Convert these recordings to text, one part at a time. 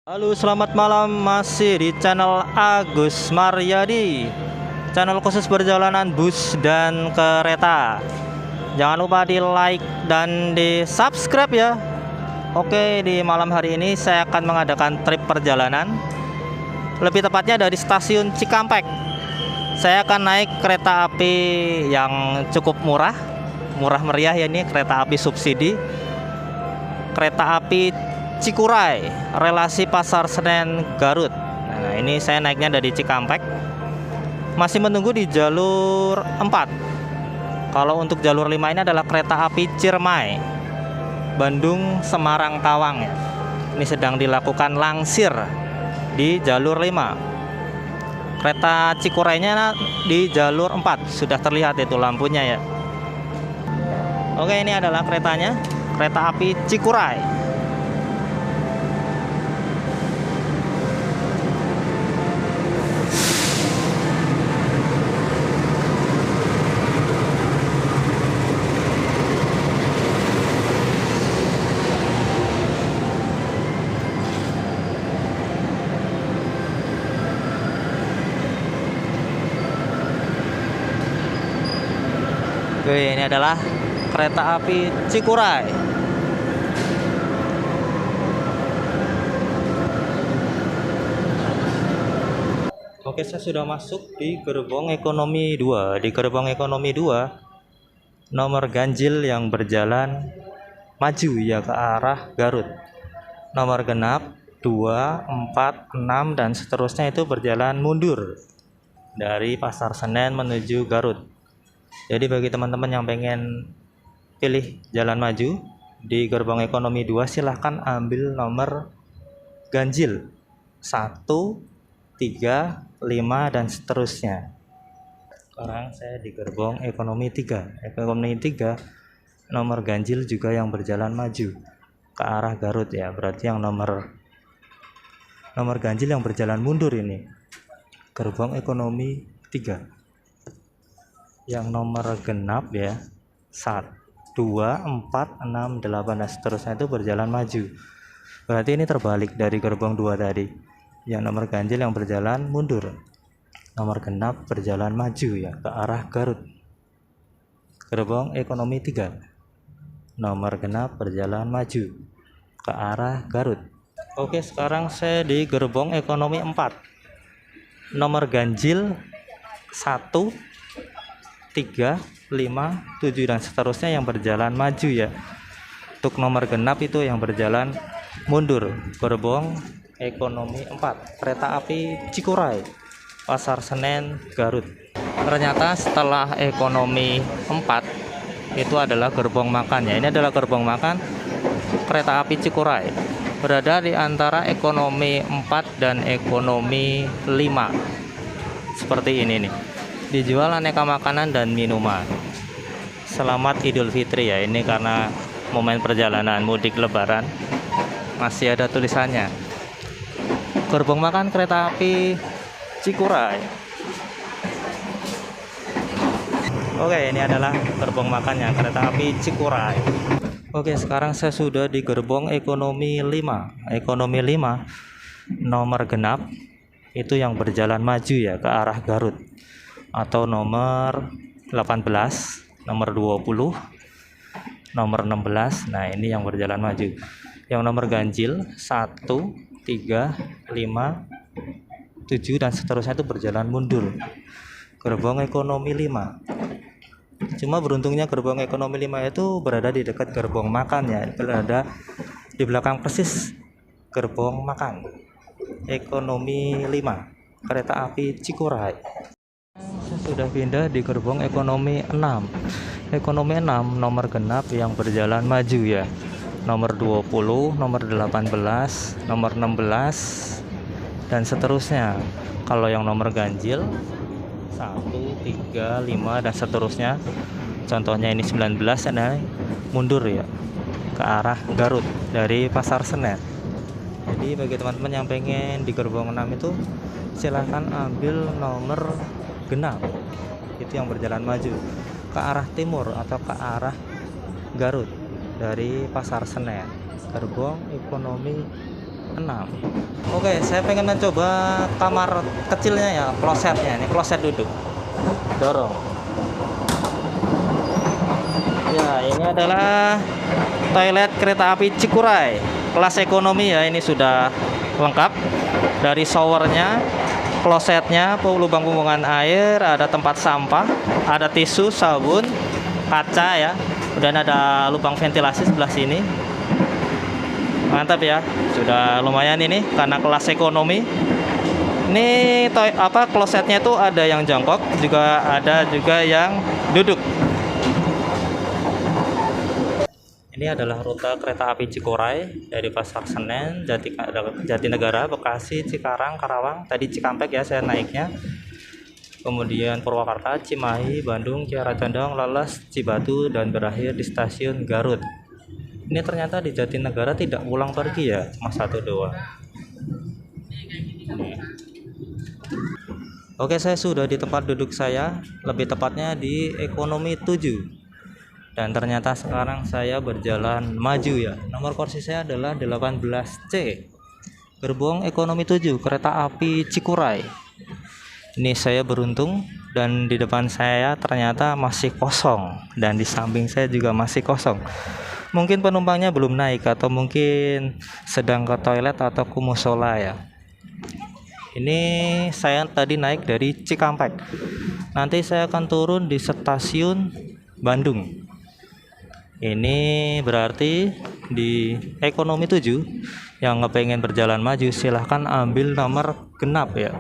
Halo, selamat malam. Masih di channel Agus Maryadi, channel khusus perjalanan bus dan kereta. Jangan lupa di like dan di subscribe ya. Oke, di malam hari ini saya akan mengadakan trip perjalanan, lebih tepatnya dari stasiun Cikampek. Saya akan naik kereta api yang cukup murah meriah ya, ini kereta api subsidi, kereta api Cikuray, relasi Pasar Senen Garut. Nah, ini saya naiknya dari Cikampek. Masih menunggu di jalur 4. Kalau untuk jalur 5 ini adalah kereta api Ciremai, Bandung Semarang Tawang ya. Ini sedang dilakukan langsir di jalur 5. Kereta Cikuraynya di jalur 4. Sudah terlihat itu lampunya ya. Oke, ini adalah keretanya, kereta api Cikuray. Oke, ini adalah kereta api Cikuray. Oke, saya sudah masuk di gerbong ekonomi 2. Di gerbong ekonomi 2, nomor ganjil yang berjalan maju ya ke arah Garut. Nomor genap 2, 4, 6 dan seterusnya itu berjalan mundur dari Pasar Senen menuju Garut. Jadi bagi teman-teman yang pengen pilih jalan maju di gerbong ekonomi 2, silahkan ambil nomor ganjil 1, 3, 5 dan seterusnya. Sekarang saya di gerbong ekonomi 3. Ekonomi 3 nomor ganjil juga yang berjalan maju ke arah Garut ya. Berarti yang nomor ganjil yang berjalan mundur ini gerbong ekonomi 3. Yang nomor genap ya 1, 2, 4, 6, 8 dan seterusnya itu berjalan maju. Berarti ini terbalik dari gerbong 2 tadi. Yang nomor ganjil yang berjalan mundur, nomor genap berjalan maju ya ke arah Garut. Gerbong ekonomi 3 nomor genap berjalan maju ke arah Garut. Oke, sekarang saya di gerbong ekonomi 4. Nomor ganjil 1, 3, 5, 7 dan seterusnya yang berjalan maju ya. Untuk nomor genap itu yang berjalan mundur. Gerbong ekonomi 4, kereta api Cikuray, Pasar Senen Garut. Ternyata setelah ekonomi 4 itu adalah gerbong makan ya. Ini adalah gerbong makan kereta api Cikuray, berada di antara ekonomi 4 dan ekonomi 5. Seperti ini nih. Dijual aneka makanan dan minuman. Selamat Idul Fitri ya. Ini karena momen perjalanan mudik lebaran, masih ada tulisannya. Gerbong makan kereta api Cikuray. Oke, ini adalah gerbong makannya kereta api Cikuray. Oke, sekarang saya sudah di gerbong ekonomi 5. Ekonomi 5 nomor genap itu yang berjalan maju ya ke arah Garut, atau nomor 18, nomor 20, nomor 16. Nah, ini yang berjalan maju. Yang nomor ganjil 1, 3, 5, 7 dan seterusnya itu berjalan mundur. Gerbong ekonomi 5. Cuma beruntungnya gerbong ekonomi 5 itu berada di dekat gerbong makan ya, berada di belakang persis gerbong makan. Ekonomi 5, kereta api Cikuray. Sudah pindah di gerbong ekonomi 6. Ekonomi 6 nomor genap yang berjalan maju ya. Nomor 20, nomor 18, nomor 16 dan seterusnya. Kalau yang nomor ganjil 1, 3, 5 dan seterusnya, contohnya ini 19, ada mundur ya ke arah Garut dari Pasar Senen. Jadi bagi teman-teman yang pengen di gerbong 6 itu silahkan ambil nomor genap, itu yang berjalan maju ke arah timur atau ke arah Garut dari Pasar Senen. Gerbong ekonomi 6. Oke, saya pengen mencoba kamar kecilnya ya, klosetnya. Ini kloset duduk. Dorong. Ya, ini adalah toilet kereta api Cikuray kelas ekonomi ya. Ini sudah lengkap dari showernya, klosetnya, lubang pembuangan air, ada tempat sampah, ada tisu, sabun, kaca ya, dan ada lubang ventilasi sebelah sini. Mantap ya, sudah lumayan ini karena kelas ekonomi. Ini klosetnya itu ada yang jongkok, juga ada juga yang duduk. Ini adalah rute kereta api Cikuray dari Pasar Senen, Jatinegara, Bekasi, Cikarang, Karawang. Tadi Cikampek ya saya naiknya. Kemudian Purwakarta, Cimahi, Bandung, Kiara Condong, Leles, Cibatu, dan berakhir di stasiun Garut. Ini ternyata di Jatinegara tidak pulang pergi ya, cuma 1 doang. Oke, saya sudah di tempat duduk saya, lebih tepatnya di ekonomi 7. Dan ternyata sekarang saya berjalan maju ya. Nomor kursi saya adalah 18C. Gerbong ekonomi 7, kereta api Cikuray. Ini saya beruntung dan di depan saya ternyata masih kosong dan di samping saya juga masih kosong. Mungkin penumpangnya belum naik atau mungkin sedang ke toilet atau ke musola ya. Ini saya tadi naik dari Cikampek. Nanti saya akan turun di stasiun Bandung. Ini berarti di ekonomi 7 yang pengen berjalan maju silahkan ambil nomor genap ya.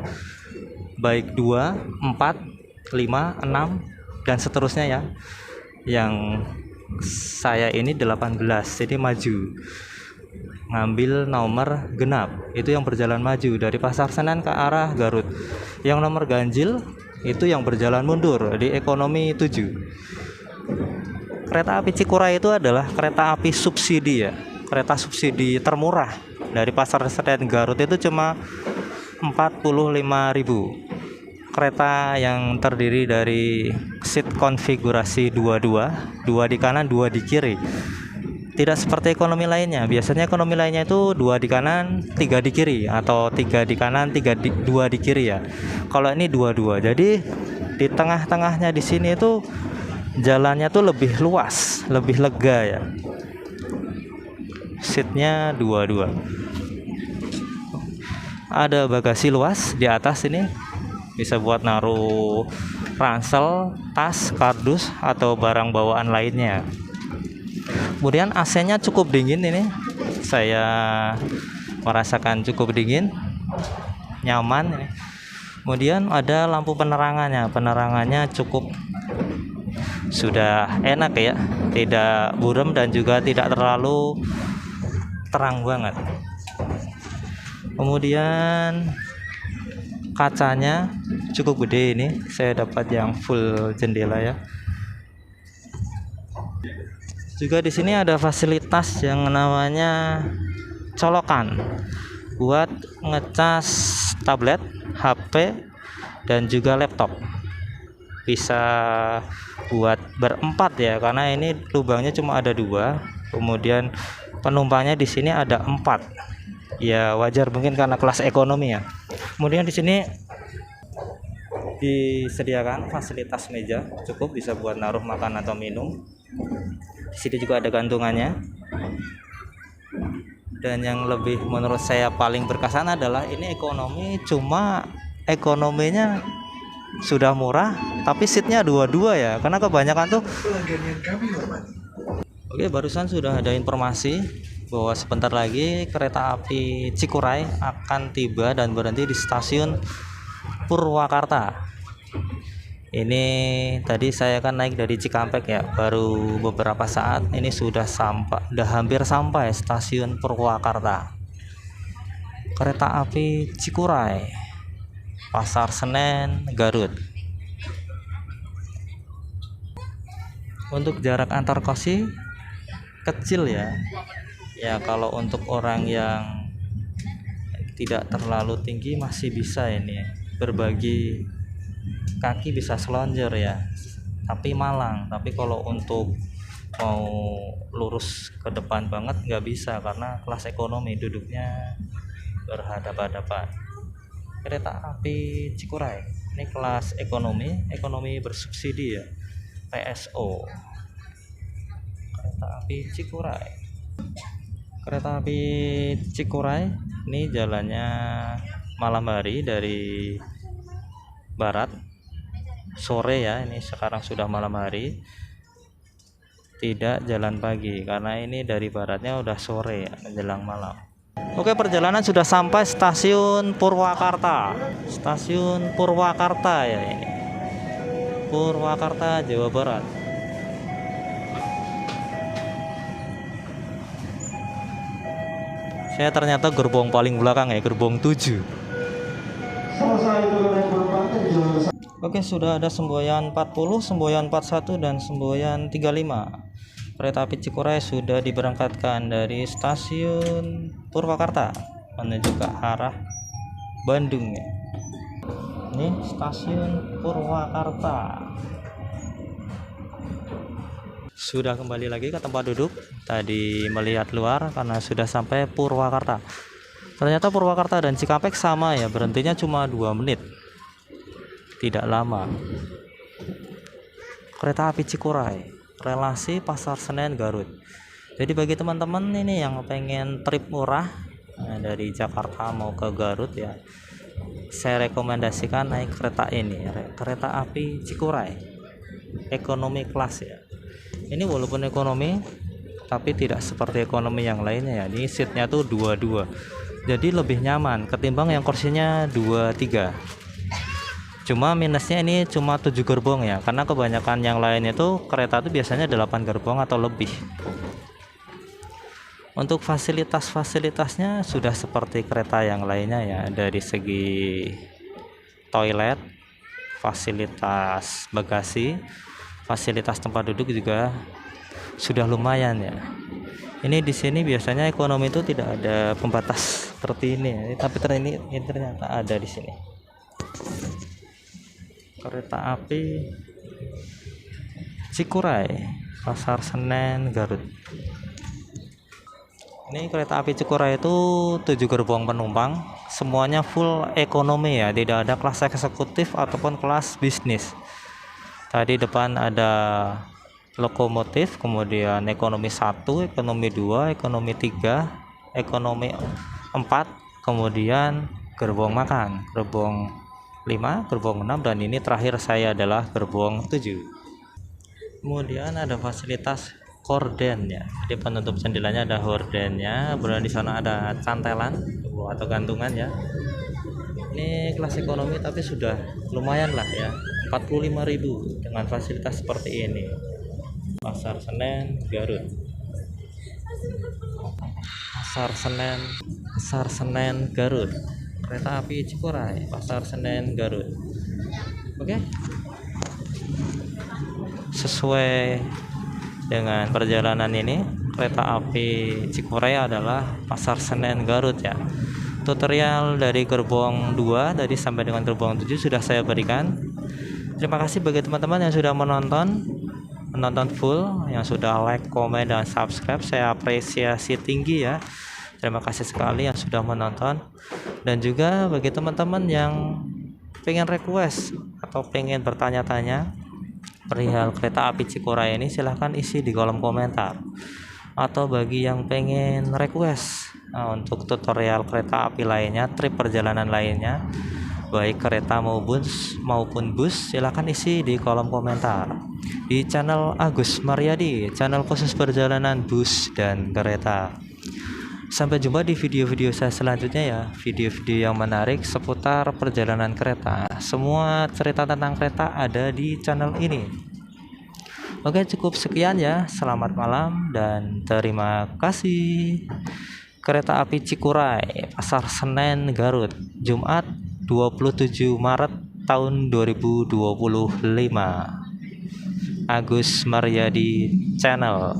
Baik 2, 4, 5, 6 dan seterusnya ya. Yang saya ini 18, jadi maju. Ngambil nomor genap, itu yang berjalan maju dari Pasar Senen ke arah Garut. Yang nomor ganjil itu yang berjalan mundur di ekonomi 7. Kereta api Cikuray itu adalah kereta api subsidi ya, kereta subsidi termurah dari Pasar Senen Garut itu cuma 45.000. Kereta yang terdiri dari seat konfigurasi 22, 2 di kanan, 2 di kiri. Tidak seperti ekonomi lainnya. Biasanya ekonomi lainnya itu 2 di kanan, 3 di kiri, atau 3 di kanan, 2 di kiri ya. Kalau ini 2-2. Jadi di tengah-tengahnya di sini itu jalannya tuh lebih luas, lebih lega ya. Seatnya 2-2. Ada bagasi luas di atas ini, bisa buat naruh ransel, tas, kardus, atau barang bawaan lainnya. Kemudian AC-nya cukup dingin ini, saya merasakan cukup dingin, nyaman ini. Kemudian ada lampu penerangannya cukup sudah enak ya, tidak buram dan juga tidak terlalu terang banget. Kemudian kacanya cukup gede ini, saya dapat yang full jendela ya. Juga di sini ada fasilitas yang namanya colokan buat ngecas tablet, HP, dan juga laptop. Bisa buat berempat ya, karena ini lubangnya cuma ada 2. Kemudian penumpangnya di sini ada 4. Ya wajar mungkin karena kelas ekonomi ya. Kemudian di sini disediakan fasilitas meja cukup, bisa buat naruh makan atau minum. Di sini juga ada gantungannya. Dan yang lebih menurut saya paling berkesan adalah ini ekonomi, cuma ekonominya sudah murah tapi seatnya 2-2 ya, karena kebanyakan tuh Oke, barusan sudah ada informasi bahwa sebentar lagi kereta api Cikuray akan tiba dan berhenti di stasiun Purwakarta. Ini tadi saya kan naik dari Cikampek ya, baru beberapa saat ini sudah hampir sampai stasiun Purwakarta. Kereta api Cikuray, Pasar Senen, Garut. Untuk jarak antar kos kecil ya. Ya kalau untuk orang yang tidak terlalu tinggi masih bisa ini berbagi kaki, bisa selonjor ya, tapi malang. Tapi kalau untuk mau lurus ke depan banget nggak bisa karena kelas ekonomi duduknya berhadapan-hadapan. Kereta api Cikuray ini kelas ekonomi bersubsidi ya, PSO. Kereta api Cikuray. Kereta api Cikuray ini jalannya malam hari dari barat, sore ya, ini sekarang sudah malam hari, tidak jalan pagi karena ini dari baratnya udah sore ya, menjelang malam. Oke, perjalanan sudah sampai stasiun Purwakarta. Stasiun Purwakarta ya ini. Purwakarta, Jawa Barat. Saya ternyata gerbong paling belakang ya, gerbong 7. Oke, sudah ada semboyan 40, semboyan 41 dan semboyan 35. Kereta api Cikuray sudah diberangkatkan dari stasiun Purwakarta menuju ke arah Bandung ya. Ini stasiun Purwakarta. Sudah kembali lagi ke tempat duduk. Tadi melihat luar karena sudah sampai Purwakarta. Ternyata Purwakarta dan Cikampek sama ya, berhentinya cuma 2 menit. Tidak lama. Kereta api Cikuray, relasi Pasar Senen Garut. Jadi bagi teman-teman ini yang pengen trip murah dari Jakarta mau ke Garut ya, saya rekomendasikan naik kereta ini, kereta api Cikuray, ekonomi kelas ya. Ini walaupun ekonomi tapi tidak seperti ekonomi yang lainnya ya. Ini seatnya tuh 22, jadi lebih nyaman ketimbang yang kursinya 23. Cuma minusnya ini cuma 7 gerbong ya, karena kebanyakan yang lain itu kereta itu biasanya 8 gerbong atau lebih. Untuk fasilitas-fasilitasnya sudah seperti kereta yang lainnya ya, dari segi toilet, fasilitas bagasi, fasilitas tempat duduk juga sudah lumayan ya. Ini di sini biasanya ekonomi itu tidak ada pembatas seperti ini, tapi ini ternyata ada di sini. Kereta api Cikuray, Pasar Senen Garut. Ini kereta api Cikuray itu 7 gerbong penumpang, semuanya full ekonomi ya, tidak ada kelas eksekutif ataupun kelas bisnis. Tadi depan ada lokomotif, kemudian ekonomi 1, ekonomi 2, ekonomi 3, ekonomi 4, kemudian gerbong makan, gerbong 5, gerbong 6, dan ini terakhir saya adalah gerbong 7. Kemudian ada fasilitas korden ya, jadi penutup jendelanya ada hordennya, kemudian di sana ada cantelan atau gantungan ya. Ini kelas ekonomi tapi sudah lumayan lah ya, 45.000 dengan fasilitas seperti ini. Pasar Senen Garut. Pasar Senen Garut. Kereta api Cikuray, Pasar Senen Garut. Oke. Sesuai dengan perjalanan ini, kereta api Cikuray adalah Pasar Senen Garut ya. Tutorial dari gerbong 2 tadi sampai dengan gerbong 7 sudah saya berikan. Terima kasih bagi teman-teman yang sudah menonton full, yang sudah like, komen, dan subscribe. Saya apresiasi tinggi ya. Terima kasih sekali yang sudah menonton. Dan juga bagi teman-teman yang pengen request atau pengen bertanya-tanya perihal kereta api Cikuray ini, silahkan isi di kolom komentar. Atau bagi yang pengen request untuk tutorial kereta api lainnya, trip perjalanan lainnya, baik kereta maupun bus, silahkan isi di kolom komentar di channel Agus Maryadi, channel khusus perjalanan bus dan kereta. Sampai jumpa di video-video saya selanjutnya ya, video-video yang menarik seputar perjalanan kereta. Semua cerita tentang kereta ada di channel ini. Oke, cukup sekian ya. Selamat malam dan terima kasih. Kereta api Cikuray, Pasar Senen Garut, Jumat 27 Maret tahun 2025. Agus Maryadi Channel.